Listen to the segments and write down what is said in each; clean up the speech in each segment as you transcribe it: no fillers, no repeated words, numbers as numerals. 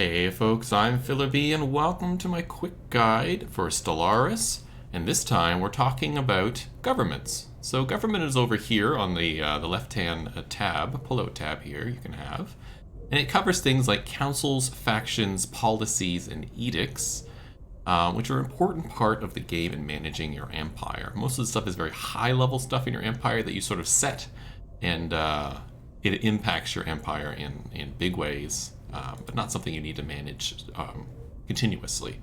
Hey folks, I'm Philip B, and welcome to my quick guide for Stellaris. And this time we're talking about governments. So government is over here on the left-hand tab, pull-out tab here you can have. And it covers things like councils, factions, policies, and edicts, which are an important part of the game in managing your empire. Most of the stuff is very high-level stuff in your empire that you sort of set, and it impacts your empire in big ways. But not something you need to manage continuously.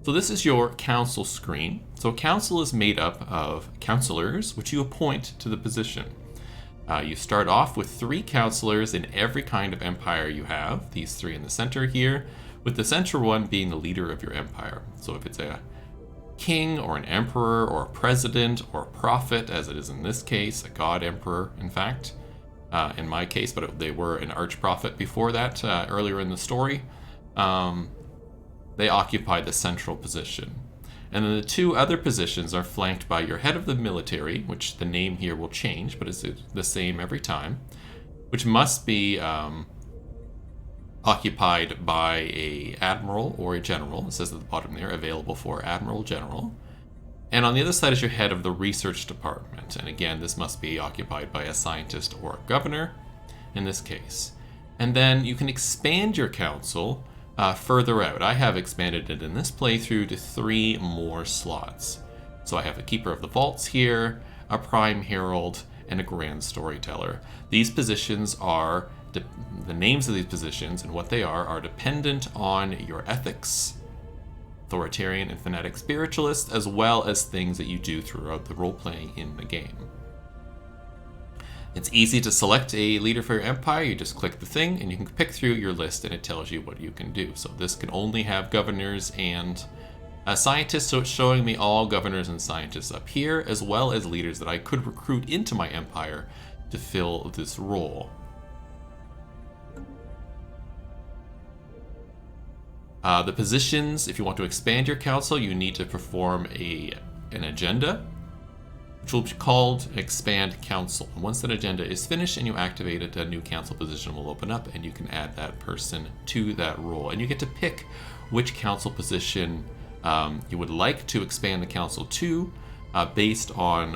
So this is your council screen. So a council is made up of councilors, which you appoint to the position. You start off with 3 councilors in every kind of empire you have, these 3 in the center here, with the central one being the leader of your empire. So if it's a king or an emperor or a president or a prophet, as it is in this case, a god emperor, in fact, in my case, but they were an archprophet before that, earlier in the story. They occupy the central position. And then the 2 other positions are flanked by your head of the military, which the name here will change, but it's the same every time, which must be occupied by a admiral or a general. It says at the bottom there, available for admiral, general. And on the other side is your head of the research department. And again, this must be occupied by a scientist or a governor in this case. And then you can expand your council further out. I have expanded it in this playthrough to 3 more slots. So I have a keeper of the vaults here, a prime herald, and a grand storyteller. These positions are, the names of these positions and what they are dependent on your ethics, authoritarian and fanatic spiritualist, as well as things that you do throughout the role-playing in the game. It's easy to select a leader for your empire. You just click the thing and you can pick through your list and it tells you what you can do. So this can only have governors and scientists, so it's showing me all governors and scientists up here, as well as leaders that I could recruit into my empire to fill this role. The positions, if you want to expand your council, you need to perform an agenda, which will be called Expand Council. And once that agenda is finished and you activate it, a new council position will open up and you can add that person to that role. And you get to pick which council position you would like to expand the council to, based on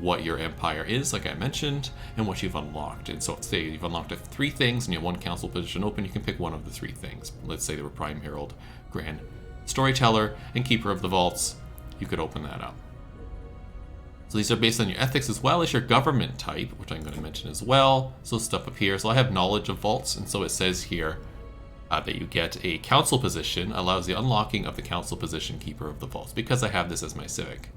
what your empire is, like I mentioned, and what you've unlocked. And so say you've unlocked 3 things and you have 1 council position open, you can pick one of the 3 things. Let's say they were Prime Herald, Grand Storyteller, and Keeper of the Vaults. You could open that up. So these are based on your ethics as well as your government type, which I'm going to mention as well. So stuff up here. So I have knowledge of vaults, and so it says here that you get a council position, allows the unlocking of the council position Keeper of the Vaults, because I have this as my civic.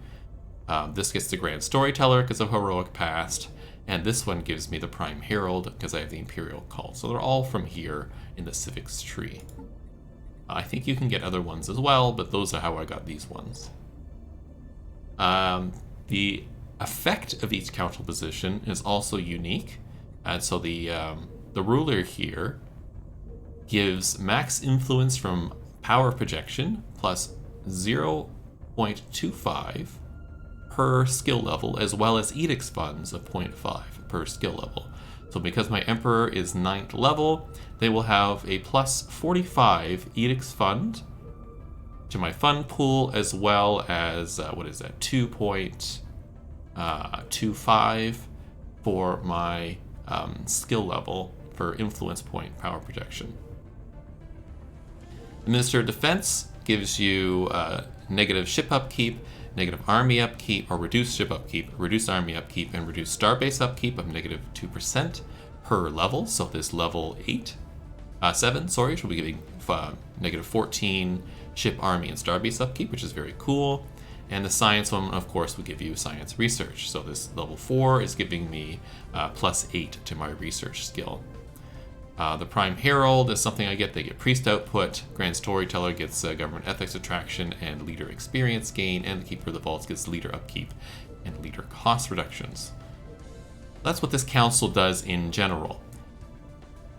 This gets the Grand Storyteller because of Heroic Past, and this one gives me the Prime Herald because I have the Imperial Cult. So they're all from here in the civics tree. I think you can get other ones as well, but those are how I got these ones. The effect of each council position is also unique, and so the ruler here gives max influence from power projection plus 0.25 per skill level, as well as edicts funds of 0.5 per skill level. So because my emperor is 9th level, they will have a plus 45 edicts fund to my fund pool, as well as 2.25 for my skill level for influence point power projection. The Minister of Defense gives you negative ship upkeep, negative army upkeep, or reduced ship upkeep, reduced army upkeep, and reduced starbase upkeep of negative 2% per level. So this level 7, should be giving negative 14 ship, army, and starbase upkeep, which is very cool. And the science one, of course, will give you science research. So this level 4 is giving me plus 8 to my research skill. The Prime Herald is something I get. They get priest output. Grand Storyteller gets government ethics attraction and leader experience gain. And the Keeper of the Vaults gets leader upkeep and leader cost reductions. That's what this council does in general.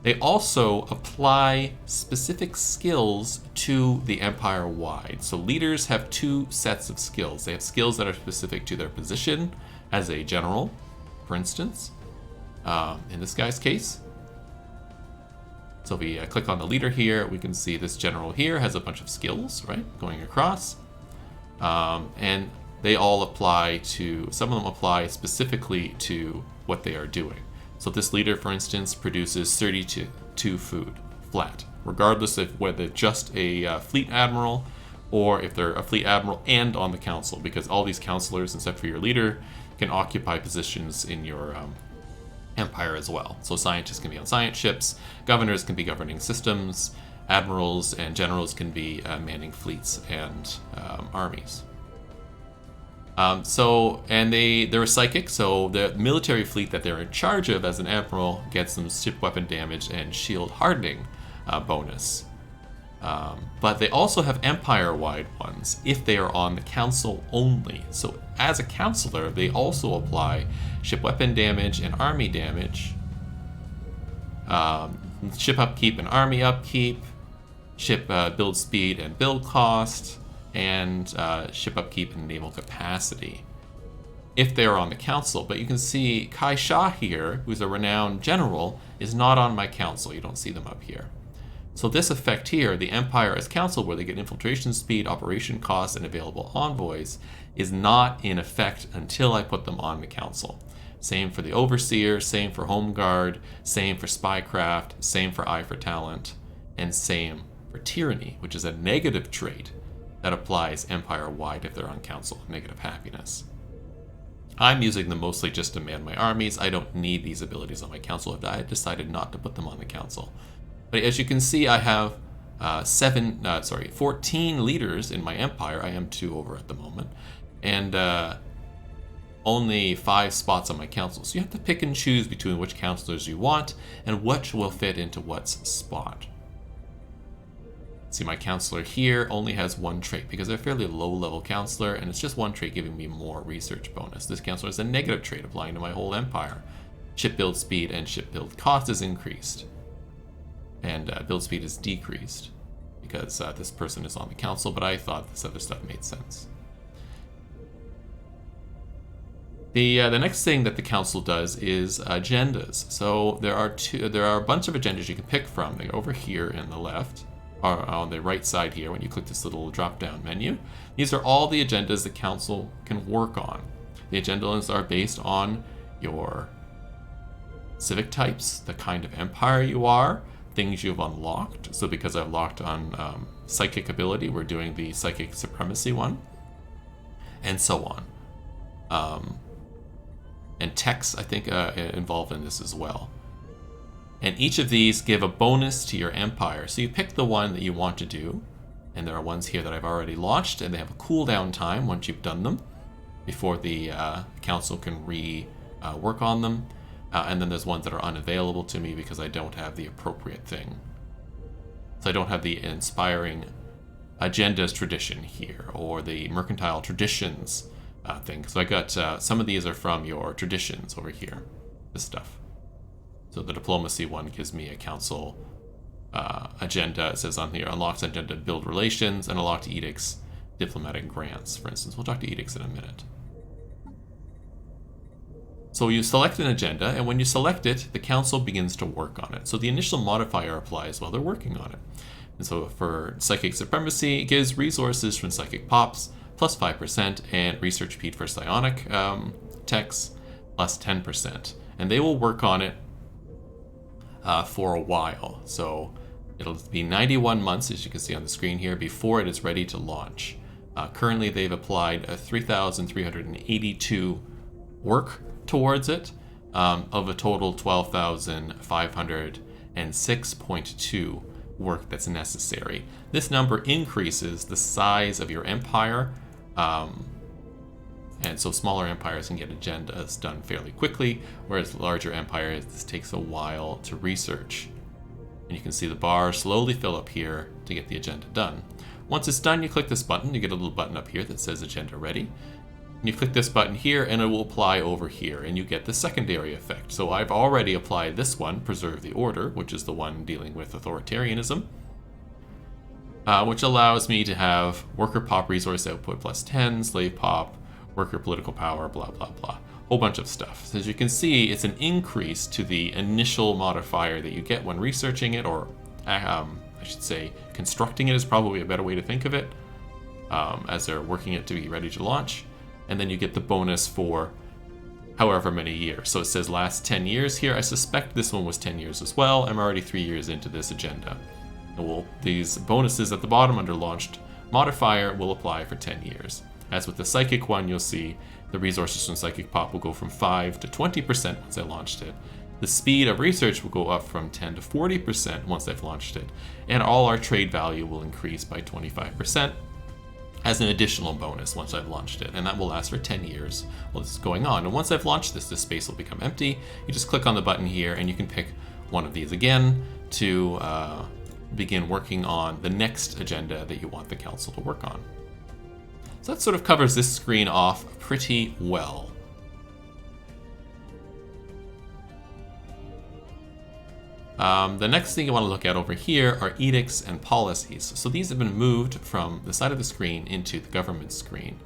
They also apply specific skills to the empire-wide. So leaders have 2 sets of skills. They have skills that are specific to their position as a general, for instance. In this guy's case, So if we click on the leader here, we can see this general here has a bunch of skills, right, going across. And they all apply to, some of them apply specifically to what they are doing. So this leader, for instance, produces 32 food, flat, regardless of whether just a fleet admiral or if they're a fleet admiral and on the council, because all these counselors, except for your leader, can occupy positions in your empire as well. So scientists can be on science ships, governors can be governing systems, admirals and generals can be manning fleets and armies. They're psychic, so the military fleet that they're in charge of as an admiral gets them ship weapon damage and shield hardening bonus. But they also have empire-wide ones if they are on the council only. So as a counselor, they also apply ship weapon damage and army damage, ship upkeep and army upkeep, ship build speed and build cost, and ship upkeep and naval capacity if they're on the council. But you can see Kai Shah here, who's a renowned general, is not on my council. You don't see them up here. So this effect here, the Empire as council, where they get infiltration speed, operation costs, and available envoys, is not in effect until I put them on the council. Same for the Overseer, same for Home Guard, same for Spycraft, same for Eye for Talent, and same for Tyranny, which is a negative trait that applies empire-wide if they're on council, negative happiness. I'm using them mostly just to man my armies. I don't need these abilities on my council. I decided not to put them on the council. But as you can see, I have 14 leaders in my empire. I am 2 over at the moment. And only 5 spots on my council. So you have to pick and choose between which counselors you want and which will fit into what spot. See, my counselor here only has 1 trait because they're a fairly low-level counselor, and it's just 1 trait giving me more research bonus. This counselor is a negative trait applying to my whole empire. Ship build speed and ship build cost is increased, and build speed is decreased because this person is on the council, but I thought this other stuff made sense. The next thing that the council does is agendas. So there are a bunch of agendas you can pick from. They're over here in the left, or on the right side here when you click this little drop-down menu. These are all the agendas the council can work on. The agendas are based on your civic types, the kind of empire you are, things you've unlocked. So because I've locked on psychic ability, we're doing the psychic supremacy one, and so on. And techs, I think, involved in this as well. And each of these give a bonus to your empire. So you pick the one that you want to do. And there are ones here that I've already launched, and they have a cooldown time once you've done them before the council can work on them. And then there's ones that are unavailable to me because I don't have the appropriate thing. So I don't have the inspiring agendas tradition here, or the mercantile traditions thing. So I got some of these are from your traditions over here, this stuff. So the diplomacy one gives me a council agenda. It says on here, unlocks agenda build relations and unlocked edicts diplomatic grants, for instance. We'll talk to edicts in a minute. So you select an agenda, and when you select it, the council begins to work on it. So the initial modifier applies while they're working on it. And so for psychic supremacy, it gives resources from psychic pops plus 5% and research speed for psionic techs plus 10%. And they will work on it for a while. So it'll be 91 months, as you can see on the screen here, before it is ready to launch. Currently, they've applied 3,382 work towards it, of a total 12,506.2 work that's necessary. This number increases the size of your empire, and so smaller empires can get agendas done fairly quickly, whereas larger empires, this takes a while to research. And you can see the bar slowly fill up here to get the agenda done. Once it's done, you click this button, you get a little button up here that says agenda ready. And you click this button here and it will apply over here, and you get the secondary effect. So I've already applied this one, preserve the order, which is the one dealing with authoritarianism, which allows me to have worker pop resource output plus 10, slave pop, worker political power, blah, blah, blah. whole bunch of stuff. So as you can see, it's an increase to the initial modifier that you get when researching it, or I should say constructing it is probably a better way to think of it, as they're working it to be ready to launch. And then you get the bonus for however many years. So it says last 10 years here. I suspect this one was 10 years as well. I'm already 3 years into this agenda. Well, these bonuses at the bottom under launched modifier will apply for 10 years. As with the psychic one, you'll see the resources from Psychic Pop will go from 5 to 20% once I launched it. The speed of research will go up from 10 to 40% once I've launched it. And all our trade value will increase by 25% as an additional bonus once I've launched it. And that will last for 10 years while this is going on. And once I've launched this space will become empty. You just click on the button here and you can pick one of these again to begin working on the next agenda that you want the council to work on. So that sort of covers this screen off pretty well. The next thing you want to look at over here are edicts and policies. So these have been moved from the side of the screen into the government screen.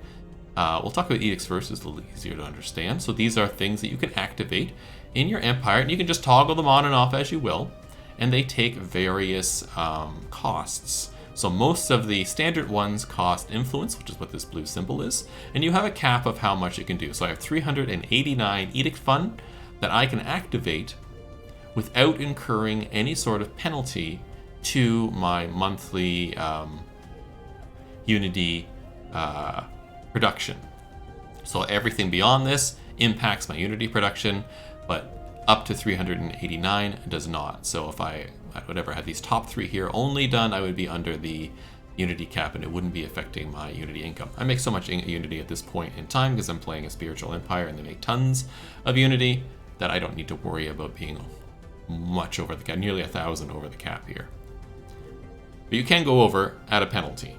We'll talk about edicts first, it's a little easier to understand. So these are things that you can activate in your empire, and you can just toggle them on and off as you will, and they take various costs. So most of the standard ones cost influence, which is what this blue symbol is, and you have a cap of how much you can do. So I have 389 edict fund that I can activate without incurring any sort of penalty to my monthly Unity production. So everything beyond this impacts my Unity production, but up to 389 does not. So if I would ever have these top 3 here only done, I would be under the Unity cap and it wouldn't be affecting my Unity income. I make so much Unity at this point in time because I'm playing a spiritual empire and they make tons of Unity that I don't need to worry about being much over the cap, nearly 1,000 over the cap here. But you can go over at a penalty.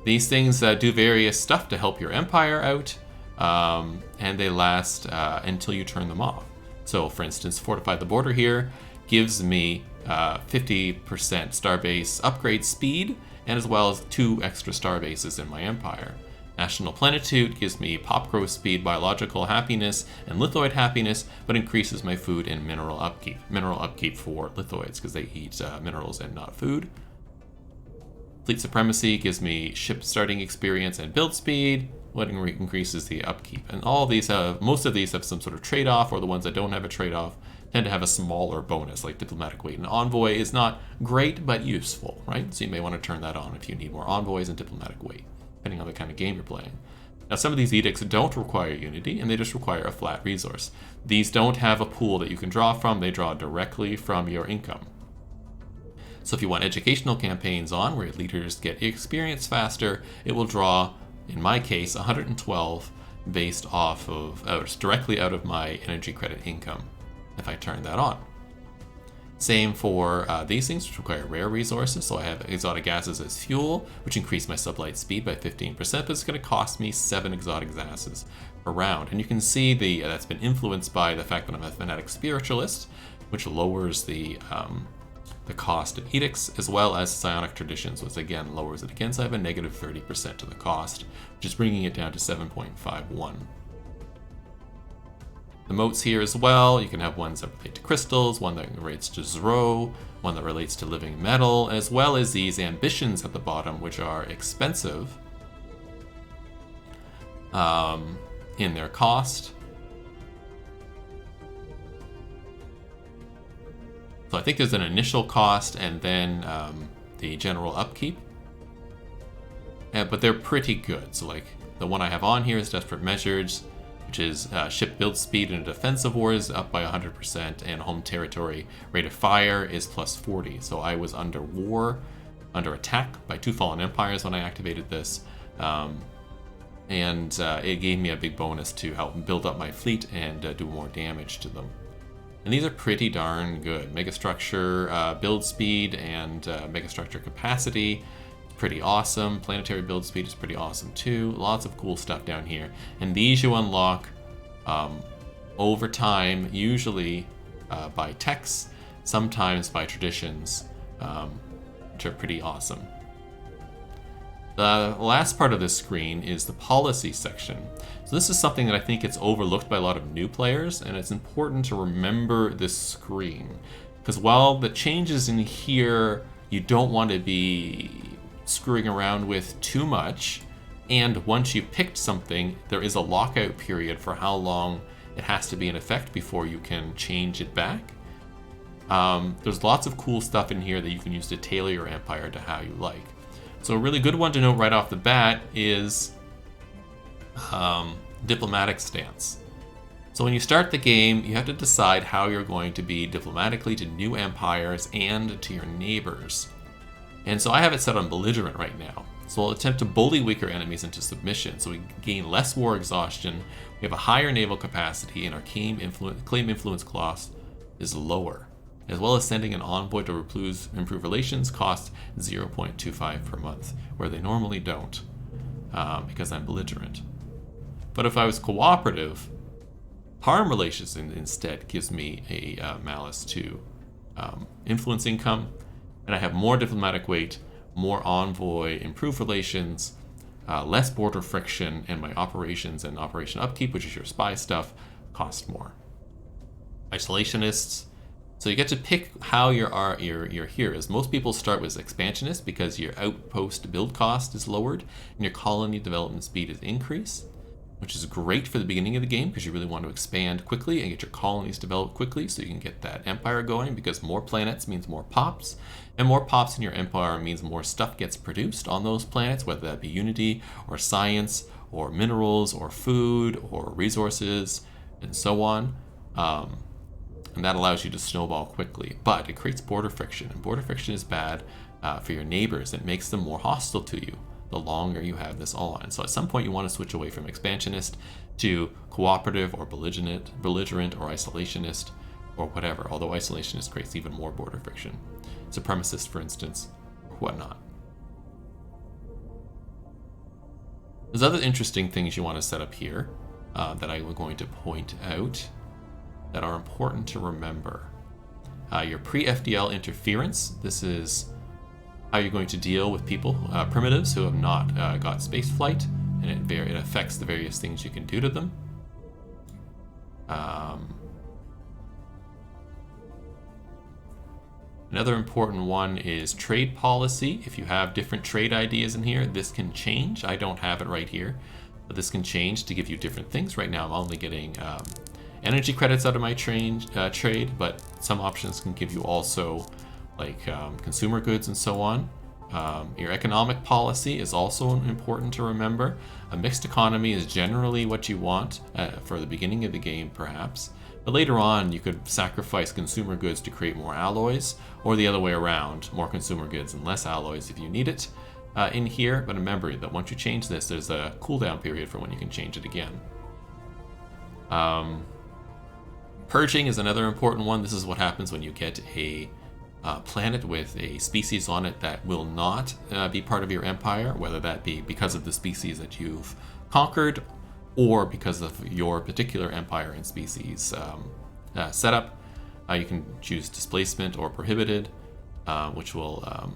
These things do various stuff to help your empire out, and they last until you turn them off. So for instance, Fortify the Border here gives me 50% starbase upgrade speed, and as well as 2 extra starbases in my empire. National Plenitude gives me pop growth speed, biological happiness, and lithoid happiness, but increases my food and mineral upkeep. Mineral upkeep for lithoids, because they eat minerals and not food. Fleet Supremacy gives me ship starting experience and build speed, what increases the upkeep. And all of these have, most of these have some sort of trade-off, or the ones that don't have a trade-off tend to have a smaller bonus, like diplomatic weight. And envoy is not great, but useful, right? So you may want to turn that on if you need more envoys and diplomatic weight, depending on the kind of game you're playing. Now, some of these edicts don't require Unity, and they just require a flat resource. These don't have a pool that you can draw from, they draw directly from your income. So if you want educational campaigns on, where leaders get experience faster, it will draw, in my case, 112 based off of, directly out of my energy credit income, if I turn that on. Same for these things, which require rare resources. So I have exotic gases as fuel, which increase my sublight speed by 15%, but it's going to cost me 7 exotic gases per round. And you can see that's been influenced by the fact that I'm a fanatic spiritualist, which lowers the cost of edicts, as well as psionic traditions, which again lowers it again. So I have a negative 30% to the cost, which is bringing it down to 7.51. The moats here as well, you can have ones that relate to crystals, one that relates to Zro, one that relates to living metal, as well as these ambitions at the bottom, which are expensive in their cost. So I think there's an initial cost and then the general upkeep. But they're pretty good. So like the one I have on here is Desperate Measures, which is ship build speed in a defensive war is up by 100%, and home territory rate of fire is plus 40. So I was under attack by 2 fallen empires when I activated this, and it gave me a big bonus to help build up my fleet and do more damage to them. And these are pretty darn good. Megastructure build speed and megastructure capacity, pretty awesome. Planetary build speed is pretty awesome too. Lots of cool stuff down here. And these you unlock over time, usually by techs, sometimes by traditions, which are pretty awesome. The last part of this screen is the policy section. So this is something that I think gets overlooked by a lot of new players, and it's important to remember this screen. Because while the changes in here you don't want to be screwing around with too much, and once you've picked something, there is a lockout period for how long it has to be in effect before you can change it back. There's lots of cool stuff in here that you can use to tailor your empire to how you like. So a really good one to note right off the bat is diplomatic stance. So when you start the game, you have to decide how you're going to be diplomatically to new empires and to your neighbors. And so I have it set on belligerent right now. So we'll attempt to bully weaker enemies into submission, so we gain less war exhaustion, we have a higher naval capacity, and our claim influence cost is lower. As well as sending an envoy to improve relations costs 0.25 per month, where they normally don't, because I'm belligerent. But if I was cooperative, harm relations instead gives me a malice to influence income, and I have more diplomatic weight, more envoy, improved relations, less border friction, and my operations and operation upkeep, which is your spy stuff, cost more. Isolationists. So you get to pick how your here is. Most people start with expansionist because your outpost build cost is lowered and your colony development speed is increased, which is great for the beginning of the game because you really want to expand quickly and get your colonies developed quickly so you can get that empire going, because more planets means more pops, and more pops in your empire means more stuff gets produced on those planets, whether that be unity or science or minerals or food or resources and so on. And that allows you to snowball quickly. But it creates border friction, and border friction is bad for your neighbors. It makes them more hostile to you the longer you have this on. So at some point you want to switch away from expansionist to cooperative or belligerent or isolationist or whatever, although isolationist creates even more border friction. Supremacist, for instance, or whatnot. There's other interesting things you want to set up here that I am going to point out that are important to remember. Your pre-FDL interference. This is how you're going to deal with people, primitives who have not got space flight, and it affects the various things you can do to them. Another important one is trade policy. If you have different trade ideas in here, this can change. I don't have it right here, but this can change to give you different things. Right now I'm only getting energy credits out of my trade, but some options can give you also like consumer goods and so on. Your economic policy is also important to remember. A mixed economy is generally what you want for the beginning of the game, perhaps. But later on, you could sacrifice consumer goods to create more alloys, or the other way around, more consumer goods and less alloys if you need it in here. But remember that once you change this, there's a cooldown period for when you can change it again. Purging is another important one. This is what happens when you get a planet with a species on it that will not be part of your empire, whether that be because of the species that you've conquered or because of your particular empire and species setup. You can choose displacement or prohibited, which will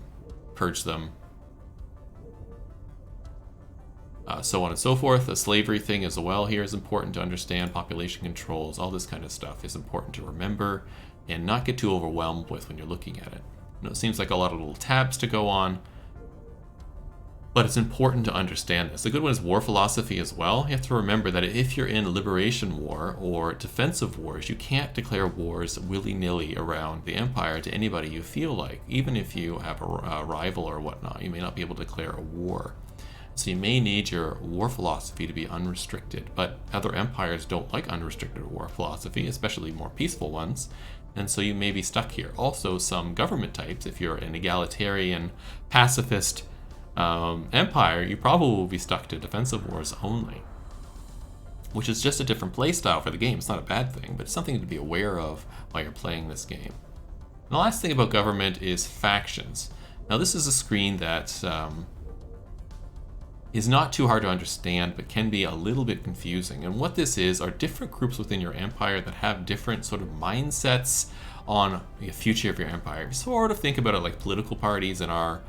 purge them. So on and so forth. The slavery thing as well here is important to understand. Population controls, all this kind of stuff is important to remember and not get too overwhelmed with when you're looking at it. It seems like a lot of little tabs to go on, but it's important to understand this. A good one is war philosophy as well. You have to remember that if you're in liberation war or defensive wars, you can't declare wars willy-nilly around the empire to anybody you feel like. Even if you have a rival or whatnot, you may not be able to declare a war. So you may need your war philosophy to be unrestricted, but other empires don't like unrestricted war philosophy, especially more peaceful ones, and so you may be stuck here. Also, some government types, if you're an egalitarian, pacifist empire, you probably will be stuck to defensive wars only, which is just a different play style for the game. It's not a bad thing, but it's something to be aware of while you're playing this game. And the last thing about government is factions. Now this is a screen that is not too hard to understand, but can be a little bit confusing. And what this is are different groups within your empire that have different sort of mindsets on the future of your empire. You sort of think about it like political parties in our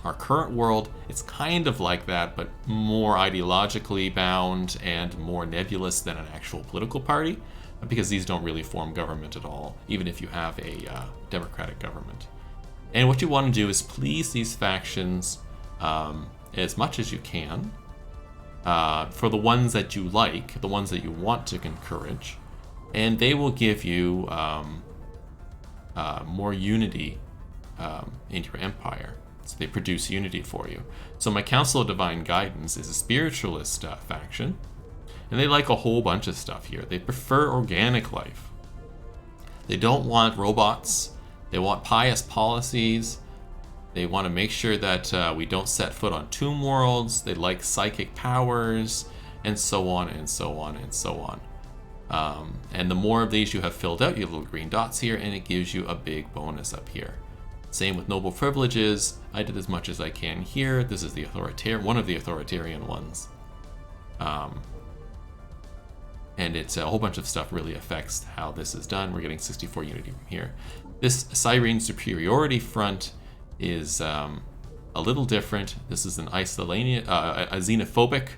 Our current world, it's kind of like that, but more ideologically bound and more nebulous than an actual political party, because these don't really form government at all, even if you have a democratic government. And what you want to do is please these factions as much as you can, for the ones that you like, the ones that you want to encourage, and they will give you more unity in your empire. So they produce unity for you. So my Council of Divine Guidance is a spiritualist faction, and they like a whole bunch of stuff here. They prefer organic life. They don't want robots. They want pious policies. They want to make sure that we don't set foot on tomb worlds. They like psychic powers, and so on and so on and so on. And the more of these you have filled out, you have little green dots here, and it gives you a big bonus up here. Same with noble privileges. I did as much as I can here. This is the one of the authoritarian ones. And it's a whole bunch of stuff really affects how this is done. We're getting 64 unity from here. This Cyrene Superiority Front is a little different. This is an a xenophobic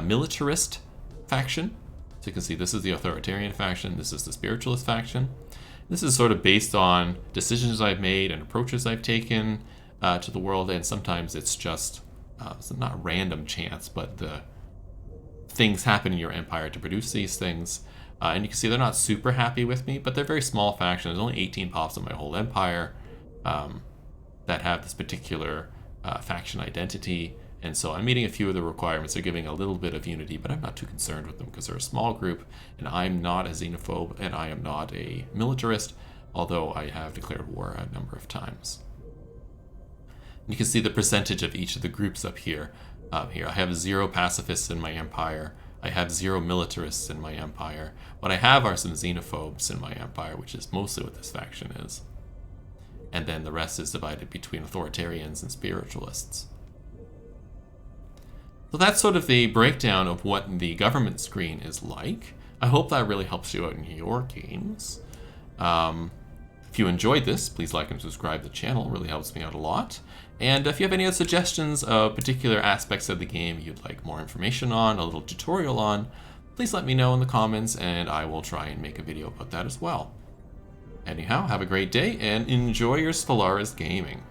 militarist faction. So you can see this is the authoritarian faction. This is the spiritualist faction. This is sort of based on decisions I've made and approaches I've taken to the world, and sometimes it's just it's not random chance, but the things happen in your empire to produce these things. And you can see they're not super happy with me, but they're very small factions. There's only 18 pops in my whole empire that have this particular faction identity. And so I'm meeting a few of the requirements. They're giving a little bit of unity, but I'm not too concerned with them because they're a small group, and I'm not a xenophobe, and I am not a militarist, although I have declared war a number of times. You can see the percentage of each of the groups up here. I have 0 pacifists in my empire. I have 0 militarists in my empire. What I have are some xenophobes in my empire, which is mostly what this faction is. And then the rest is divided between authoritarians and spiritualists. So that's sort of the breakdown of what the government screen is like. I hope that really helps you out in your games. If you enjoyed this, please like and subscribe to the channel. It really helps me out a lot. And if you have any other suggestions of particular aspects of the game you'd like more information on, a little tutorial on, please let me know in the comments, and I will try and make a video about that as well. Anyhow, have a great day and enjoy your Stellaris gaming.